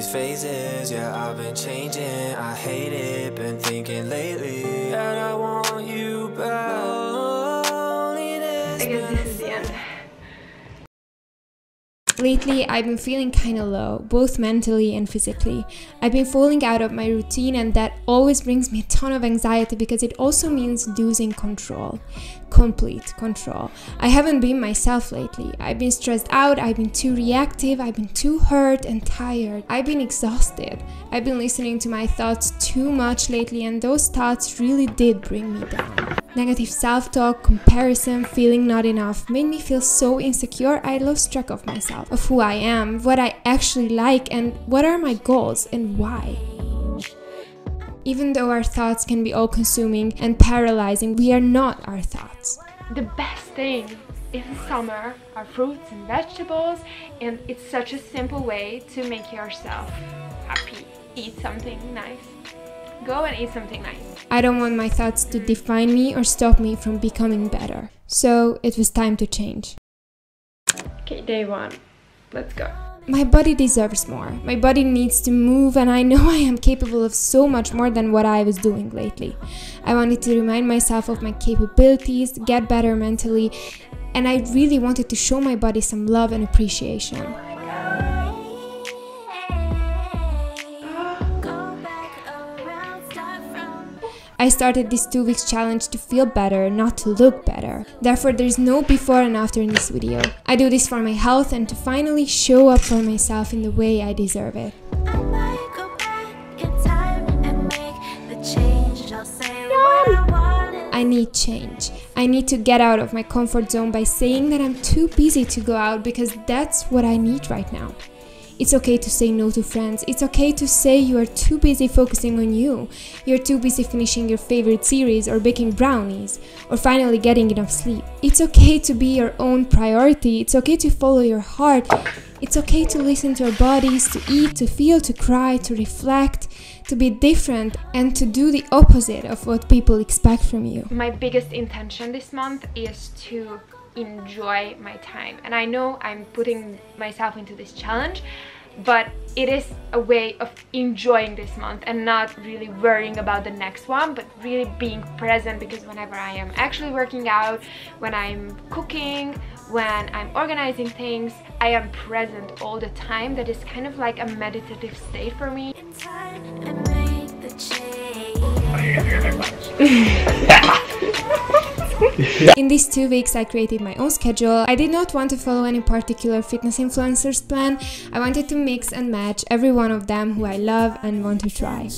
these phases, yeah, I've been changing. I hate it, been thinking lately that I want you back. I guess this is the end. Lately, I've been feeling kinda low, both mentally and physically. I've been falling out of my routine, and that always brings me a ton of anxiety because it also means losing control. Complete control. I haven't been myself lately. I've been stressed out, I've been too reactive, I've been too hurt and tired. I've been exhausted. I've been listening to my thoughts too much lately, and those thoughts really did bring me down. Negative self-talk, comparison, feeling not enough made me feel so insecure I lost track of myself, of who I am, what I actually like, and what are my goals and why. Even though our thoughts can be all-consuming and paralyzing, we are not our thoughts. The best thing in summer are fruits and vegetables, and it's such a simple way to make yourself happy. Eat something nice. Go and eat something nice. I don't want my thoughts to define me or stop me from becoming better. So it was time to change. Okay, day one. Let's go. My body deserves more. My body needs to move, and I know I am capable of so much more than what I was doing lately. I wanted to remind myself of my capabilities, get better mentally, and I really wanted to show my body some love and appreciation. I started this 2 weeks challenge to feel better, not to look better. Therefore, there's no before and after in this video. I do this for my health and to finally show up for myself in the way I deserve it. I need change. I need to get out of my comfort zone by saying that I'm too busy to go out because that's what I need right now. It's okay to say no to friends. It's okay to say you are too busy focusing on you. You're too busy finishing your favorite series or baking brownies or finally getting enough sleep. It's okay to be your own priority. It's okay to follow your heart. It's okay to listen to our bodies, to eat, to feel, to cry, to reflect, to be different, and to do the opposite of what people expect from you. My biggest intention this month is to enjoy my time, and I know I'm putting myself into this challenge, but it is a way of enjoying this month and not really worrying about the next one, but really being present, because whenever I am actually working out, when I'm cooking, when I'm organizing things, I am present all the time. That is kind of like a meditative state for me. In these 2 weeks, I created my own schedule. I did not want to follow any particular fitness influencer's plan. I wanted to mix and match every one of them who I love and want to try.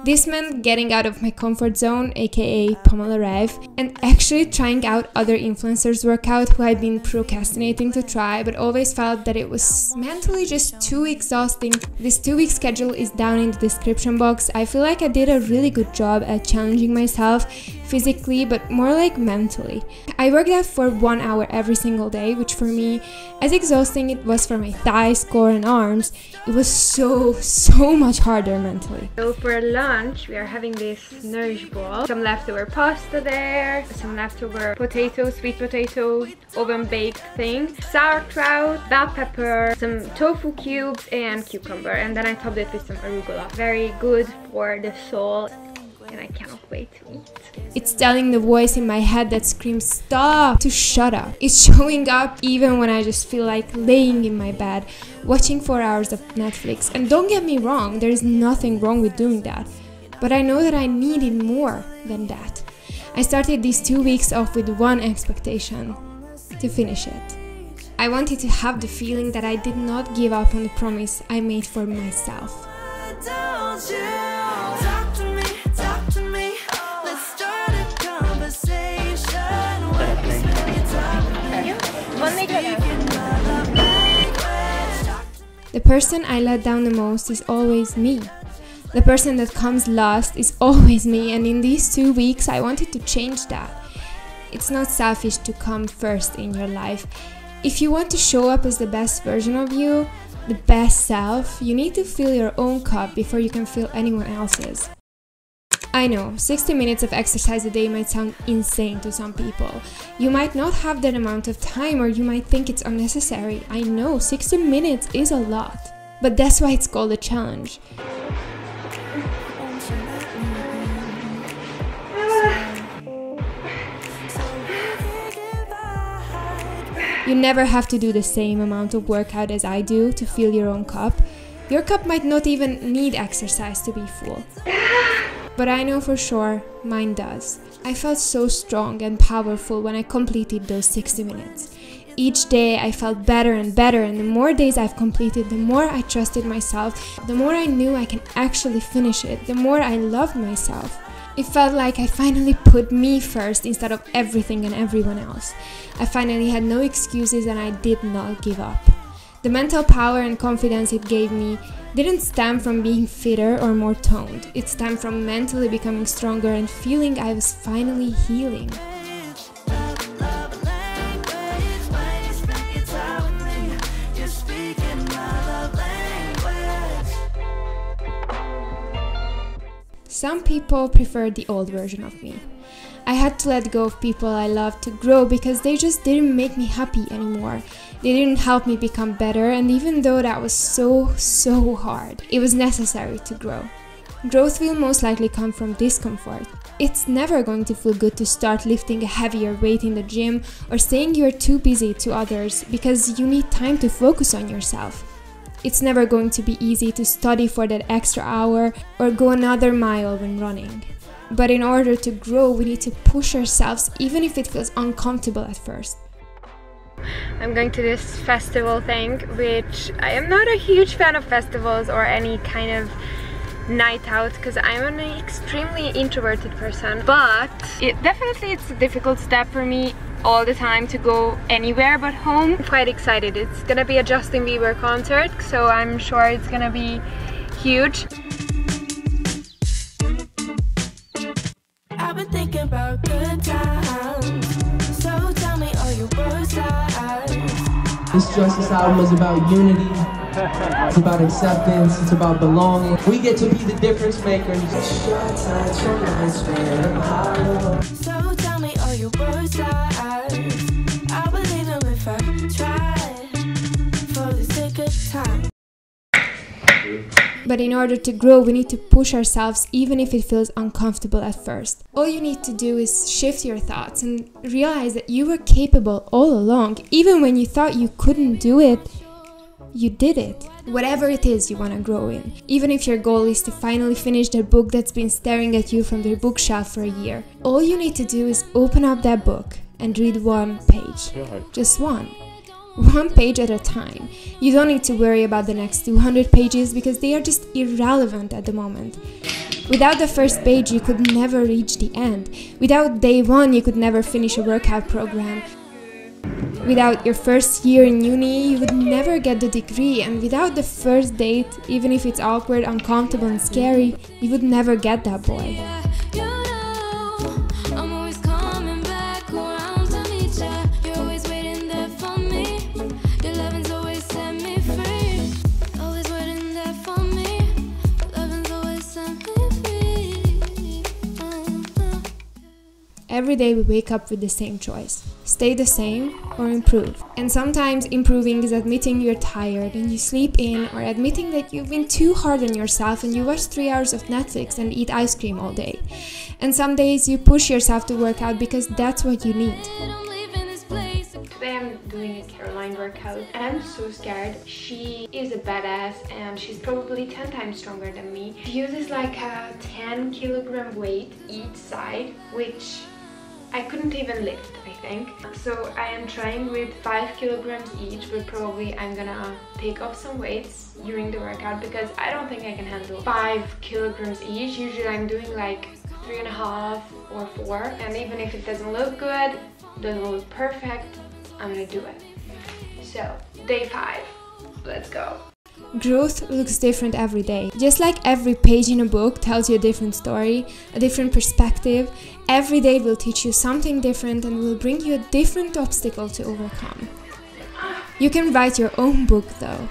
This meant getting out of my comfort zone, aka Pamela Reif, and actually trying out other influencers' workout who I'd been procrastinating to try, but always felt that it was mentally just too exhausting. This 2-week schedule is down in the description box. I feel like I did a really good job at challenging myself physically, but more like mentally. I worked out for 1 hour every single day, which for me, as exhausting it was for my thighs, core and arms, it was so much harder mentally. So for lunch, we are having this nourish ball, some leftover pasta there, some leftover potato, sweet potato, oven baked thing, sauerkraut, bell pepper, some tofu cubes and cucumber, and then I topped it with some arugula. Very good for the soul, and I cannot wait to eat. It's telling the voice in my head that screams stop to shut up. It's showing up even when I just feel like laying in my bed, watching 4 hours of Netflix. And don't get me wrong, there is nothing wrong with doing that. But I know that I needed more than that. I started these 2 weeks off with one expectation: to finish it. I wanted to have the feeling that I did not give up on the promise I made for myself. The person I let down the most is always me. The person that comes last is always me, and in these 2 weeks I wanted to change that. It's not selfish to come first in your life. If you want to show up as the best version of you, the best self, you need to fill your own cup before you can fill anyone else's. I know, 60 minutes of exercise a day might sound insane to some people. You might not have that amount of time, or you might think it's unnecessary. I know, 60 minutes is a lot. But that's why it's called a challenge. You never have to do the same amount of workout as I do to fill your own cup. Your cup might not even need exercise to be full. But I know for sure mine does. I felt so strong and powerful when I completed those 60 minutes. Each day I felt better and better, and the more days I've completed, the more I trusted myself, the more I knew I can actually finish it, the more I loved myself. It felt like I finally put me first instead of everything and everyone else. I finally had no excuses and I did not give up. The mental power and confidence it gave me didn't stem from being fitter or more toned. It stemmed from mentally becoming stronger and feeling I was finally healing. Some people prefer the old version of me. I had to let go of people I loved to grow because they just didn't make me happy anymore. They didn't help me become better, and even though that was so hard, it was necessary to grow. Growth will most likely come from discomfort. It's never going to feel good to start lifting a heavier weight in the gym or saying you're too busy to others because you need time to focus on yourself. It's never going to be easy to study for that extra hour or go another mile when running. But in order to grow, we need to push ourselves even if it feels uncomfortable at first. I'm going to this festival thing, which I am not a huge fan of festivals or any kind of night out because I'm an extremely introverted person, but it's a difficult step for me all the time to go anywhere but home. I'm quite excited. It's gonna be a Justin Bieber concert, so I'm sure it's gonna be huge. I've been thinking about good times, so tell me all your worst times. This Justice album is about unity, it's about acceptance, it's about belonging. We get to be the difference makers. So tell me all your worst times. I believe them if I try, for the sake of time. But in order to grow, we need to push ourselves even if it feels uncomfortable at first. All you need to do is shift your thoughts and realize that you were capable all along. Even when you thought you couldn't do it, you did it. Whatever it is you want to grow in. Even if your goal is to finally finish that book that's been staring at you from the bookshelf for a year. All you need to do is open up that book and read one page. Just one. One page at a time. You don't need to worry about the next 200 pages because they are just irrelevant at the moment. Without the first page, you could never reach the end. Without day one, you could never finish a workout program. Without your first year in uni, you would never get the degree. And without the first date, even if it's awkward, uncomfortable and scary, you would never get that boy. Every day we wake up with the same choice. Stay the same or improve. And sometimes improving is admitting you're tired and you sleep in, or admitting that you've been too hard on yourself and you watch 3 hours of Netflix and eat ice cream all day. And some days you push yourself to work out because that's what you need. Today I'm doing a Caroline workout and I'm so scared. She is a badass and she's probably 10 times stronger than me. She uses like a 10 kilogram weight each side, which I couldn't even lift, I think. So I am trying with 5 kilograms each, but probably I'm gonna take off some weights during the workout because I don't think I can handle 5 kilograms each. Usually I'm doing like 3.5 or 4, and even if it doesn't look good, doesn't look perfect, I'm gonna do it. So, day 5, let's go. Growth looks different every day. Just like every page in a book tells you a different story, a different perspective, every day will teach you something different and will bring you a different obstacle to overcome. You can write your own book though,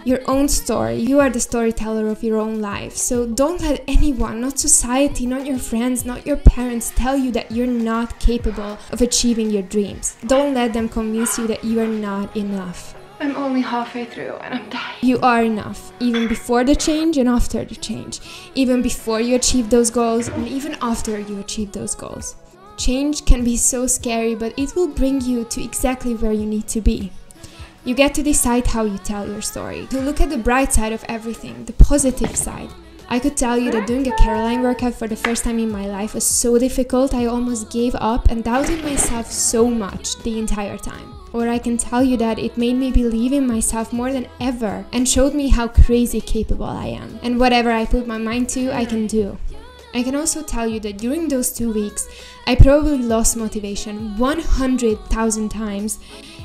your own story. You are the storyteller of your own life. So don't let anyone, not society, not your friends, not your parents, tell you that you're not capable of achieving your dreams. Don't let them convince you that you are not enough. I'm only halfway through and I'm dying. You are enough, even before the change and after the change, even before you achieve those goals and even after you achieve those goals. Change can be so scary, but it will bring you to exactly where you need to be. You get to decide how you tell your story, to look at the bright side of everything, the positive side. I could tell you that doing a Caroline workout for the first time in my life was so difficult, I almost gave up and doubted myself so much the entire time. Or I can tell you that it made me believe in myself more than ever and showed me how crazy capable I am. And whatever I put my mind to, I can do. I can also tell you that during those 2 weeks, I probably lost motivation 100,000 times,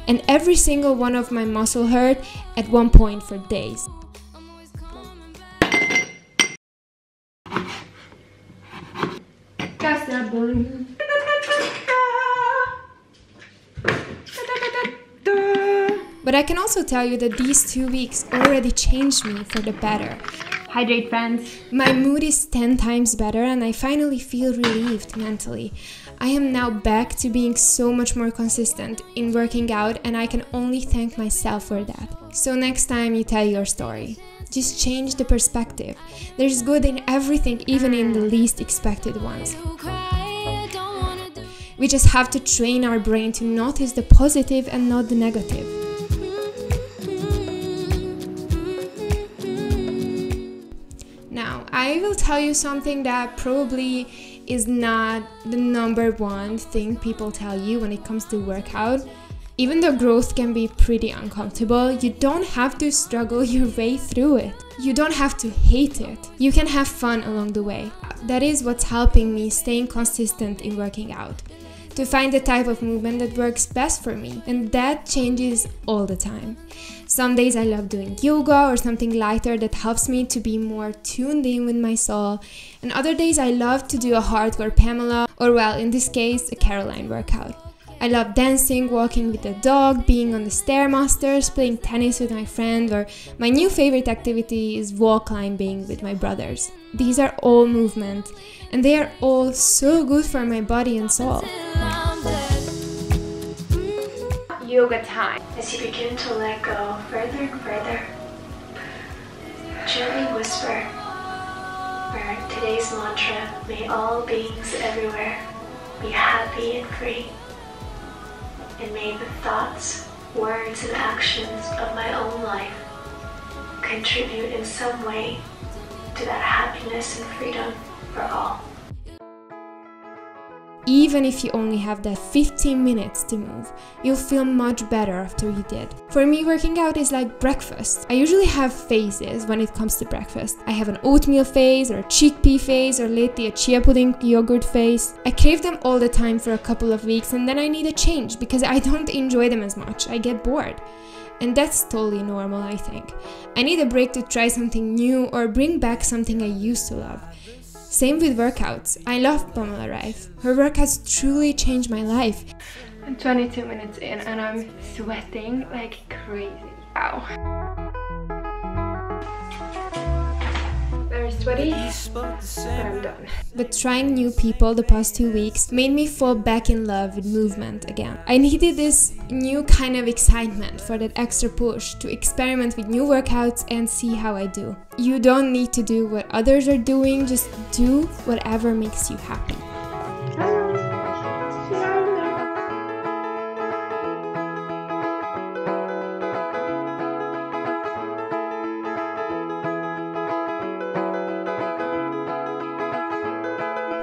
and every single one of my muscle hurt at one point for days. But I can also tell you that these 2 weeks already changed me for the better. Hydrate, friends. My mood is 10 times better and I finally feel relieved mentally. I am now back to being so much more consistent in working out and I can only thank myself for that. So next time you tell your story, just change the perspective. There's good in everything, even in the least expected ones. We just have to train our brain to notice the positive and not the negative. Now, I will tell you something that probably is not the #1 thing people tell you when it comes to workout. Even though growth can be pretty uncomfortable, you don't have to struggle your way through it. You don't have to hate it. You can have fun along the way. That is what's helping me staying consistent in working out. To find the type of movement that works best for me, and that changes all the time. Some days I love doing yoga or something lighter that helps me to be more tuned in with my soul, and other days I love to do a hardcore Pamela or, well, in this case, a Caroline workout. I love dancing, walking with the dog, being on the Stairmasters, playing tennis with my friend, or my new favorite activity is wall climbing with my brothers. These are all movements, and they are all so good for my body and soul. Yoga time. As you begin to let go further and further, gently whisper where today's mantra, may all beings everywhere be happy and free, and may the thoughts, words, and actions of my own life contribute in some way to that happiness and freedom for all. Even if you only have that 15 minutes to move, you'll feel much better after you did. For me, working out is like breakfast. I usually have phases when it comes to breakfast. I have an oatmeal phase, or a chickpea phase, or lately a chia pudding yogurt phase. I crave them all the time for a couple of weeks and then I need a change because I don't enjoy them as much. I get bored. And that's totally normal, I think. I need a break to try something new or bring back something I used to love. Same with workouts. I love Pamela Reif. Her workouts truly changed my life. I'm 22 minutes in and I'm sweating like crazy. Ow. Very sweaty, but I'm done. But trying new people the past 2 weeks made me fall back in love with movement again. I needed this new kind of excitement for that extra push to experiment with new workouts and see how I do. You don't need to do what others are doing, just do whatever makes you happy.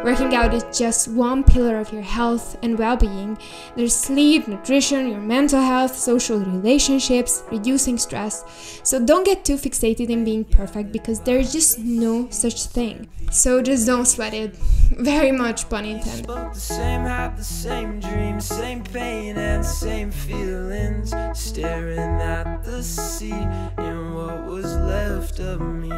Working out is just one pillar of your health and well-being. There's sleep, nutrition, your mental health, social relationships, reducing stress. So don't get too fixated in being perfect because there's just no such thing. So just don't sweat it. Very much pun intended. Spoke the same, had the same dreams, same pain and same feelings. Staring at the sea and what was left of me.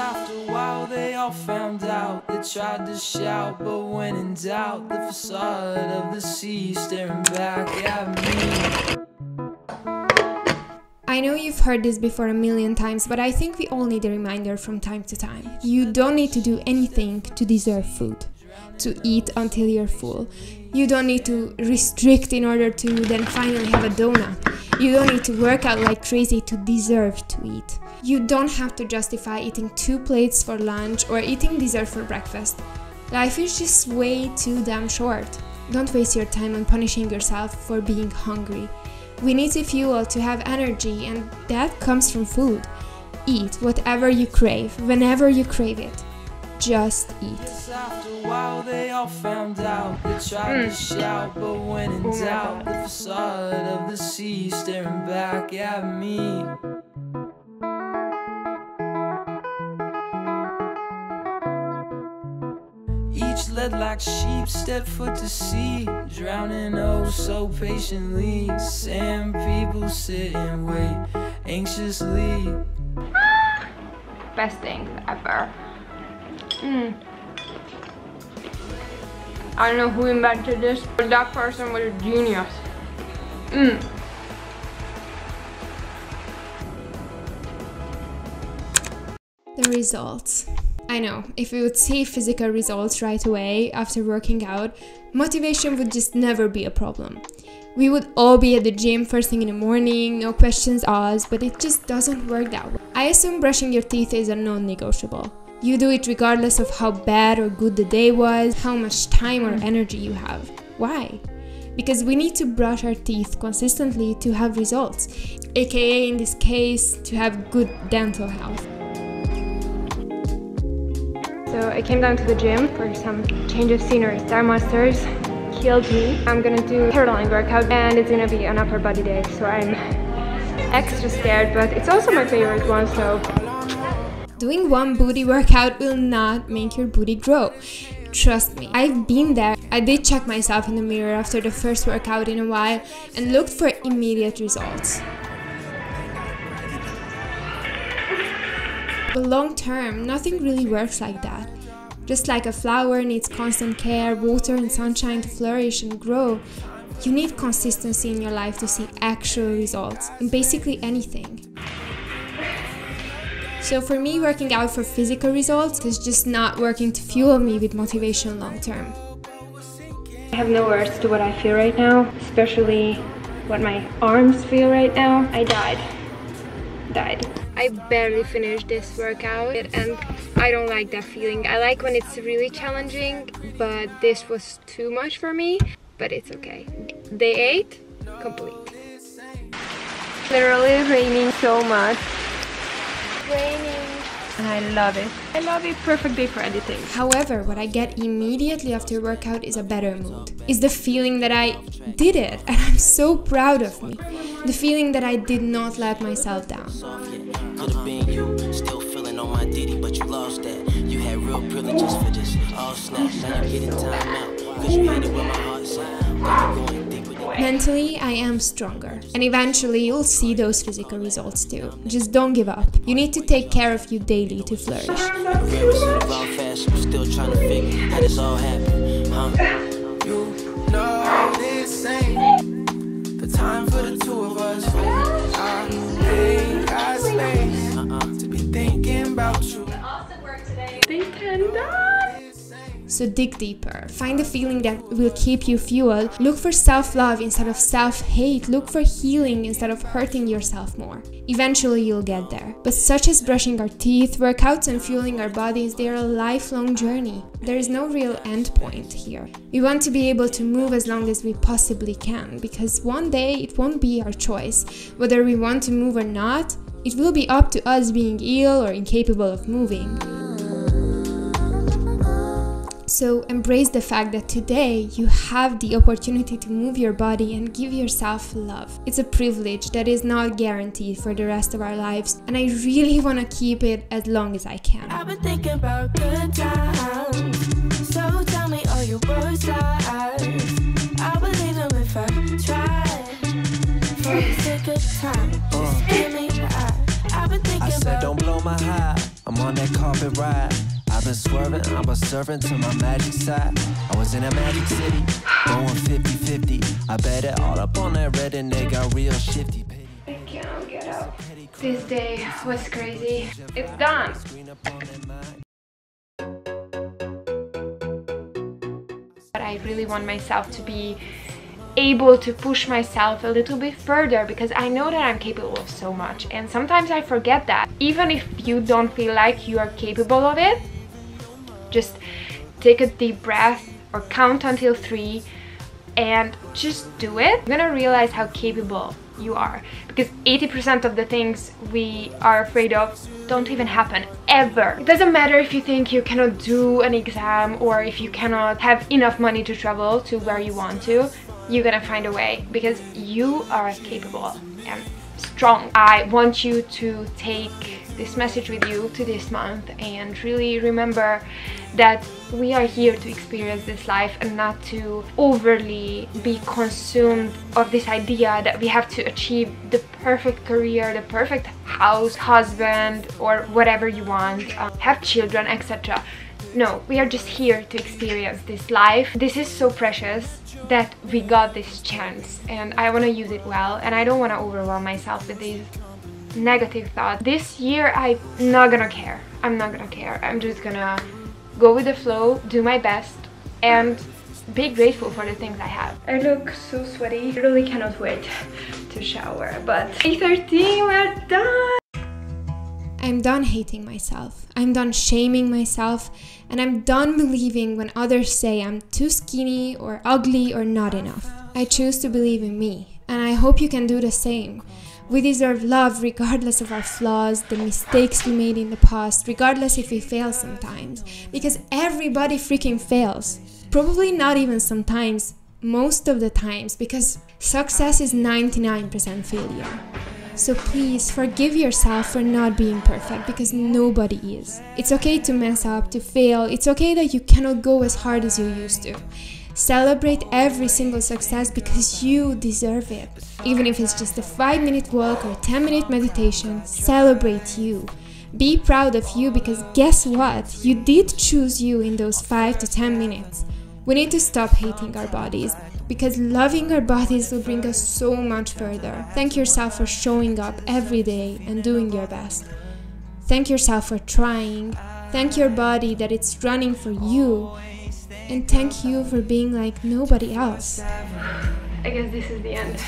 after a while they all found out. They tried to shout, but when in doubt, the facade of the sea staring back at me. I know you've heard this before a million times, but I think we all need a reminder from time to time. You don't need to do anything to deserve food, to eat until you're full. You don't need to restrict in order to then finally have a donut. You don't need to work out like crazy to deserve to eat. You don't have to justify eating 2 plates for lunch or eating dessert for breakfast. Life is just way too damn short. Don't waste your time on punishing yourself for being hungry. We need to fuel to have energy, and that comes from food. Eat whatever you crave, whenever you crave it. Just eat. After a while they all found out. They tried to shout, but when in doubt, the facade of the sea staring back at me. Each led like sheep, stepped foot to sea, drowning oh so patiently. Sand people sit and wait anxiously. Best thing ever. I don't know who invented this, but that person was a genius. The results. I know, if we would see physical results right away after working out, motivation would just never be a problem. We would all be at the gym first thing in the morning, no questions asked, but it just doesn't work that way. I assume brushing your teeth is a non-negotiable. You do it regardless of how bad or good the day was, how much time or energy you have. Why? Because we need to brush our teeth consistently to have results, aka in this case, to have good dental health. So I came down to the gym for some change of scenery. Stairmasters killed me. I'm gonna do a turtleline workout and it's gonna be an upper body day, so I'm extra scared, but it's also my favorite one, so. Doing one booty workout will not make your booty grow. Trust me, I've been there. I did check myself in the mirror after the first workout in a while and looked for immediate results. But long term, nothing really works like that. Just like a flower needs constant care, water and sunshine to flourish and grow, you need consistency in your life to see actual results in basically anything. So for me, working out for physical results is just not working to fuel me with motivation long term. I have no words to what I feel right now, especially what my arms feel right now. I died. I barely finished this workout and I don't like that feeling. I like when it's really challenging, but this was too much for me, but it's okay. Day 8, complete. Literally raining so much. And I love it. I love it. Perfect day for editing. However, what I get immediately after workout is a better mood. It's the feeling that I did it and I'm so proud of me. The feeling that I did not let myself down. Could have been you, still feeling on my ditty, but you lost that. You had real privileges for this. All snaps, now you're getting time out. Cause you hit it where my heart's at. Mentally, I am stronger. And eventually, you'll see those physical results too. Just don't give up. You need to take care of you daily to flourish. Still trying to figure how this all happened, huh? You know this ain't the time for the two of us. I ain't got space to be thinking about you. Awesome work today. Day 10 done. So dig deeper. Find the feeling that will keep you fueled. Look for self-love instead of self-hate. Look for healing instead of hurting yourself more. Eventually you'll get there. But such as brushing our teeth, workouts and fueling our bodies, they are a lifelong journey. There is no real end point here. We want to be able to move as long as we possibly can, because one day it won't be our choice. Whether we want to move or not, it will be up to us being ill or incapable of moving. So embrace the fact that today you have the opportunity to move your body and give yourself love. It's a privilege that is not guaranteed for the rest of our lives, and I really want to keep it as long as I can. I've been thinking about good times, so tell me all your words lies. I believe them if I try. For the sake of time, just give me the eye. I've been thinking I said don't blow my high, I'm on on that carpet ride. I've been swerving, I'm a servant to my magic side. I was in a magic city, going 50-50. I bet it all up on that red and they got real shifty. I cannot get up. This day was crazy. It's done. But I really want myself to be able to push myself a little bit further, because I know that I'm capable of so much, and sometimes I forget that. Even if you don't feel like you are capable of it, just take a deep breath or count until 3 and just do it. You're gonna realize how capable you are, because 80% of the things we are afraid of don't even happen ever. It doesn't matter if you think you cannot do an exam or if you cannot have enough money to travel to where you want to. You're gonna find a way, because you are capable and strong. I want you to take this message with you to this month and really remember that we are here to experience this life and not to overly be consumed of this idea that we have to achieve the perfect career, the perfect house, husband, or whatever you want, have children, etc. No, we are just here to experience this life. This is so precious that we got this chance, and I want to use it well, and I don't want to overwhelm myself with these negative thoughts. This year I'm not gonna care. I'm not gonna care. I'm just gonna go with the flow, do my best, and be grateful for the things I have. I look so sweaty. I really cannot wait to shower, but day 13, we're done! I'm done hating myself. I'm done shaming myself, and I'm done believing when others say I'm too skinny or ugly or not enough. I choose to believe in me, and I hope you can do the same. We deserve love regardless of our flaws, the mistakes we made in the past, regardless if we fail sometimes. Because everybody freaking fails. Probably not even sometimes, most of the times, because success is 99% failure. So please forgive yourself for not being perfect, because nobody is. It's okay to mess up, to fail. It's okay that you cannot go as hard as you used to. Celebrate every single success, because you deserve it. Even if it's just a 5-minute walk or 10-minute meditation, celebrate you. Be proud of you, because guess what? You did choose you in those 5 to 10 minutes. We need to stop hating our bodies, because loving our bodies will bring us so much further. Thank yourself for showing up every day and doing your best. Thank yourself for trying. Thank your body that it's running for you. And thank you for being like nobody else. I guess this is the end.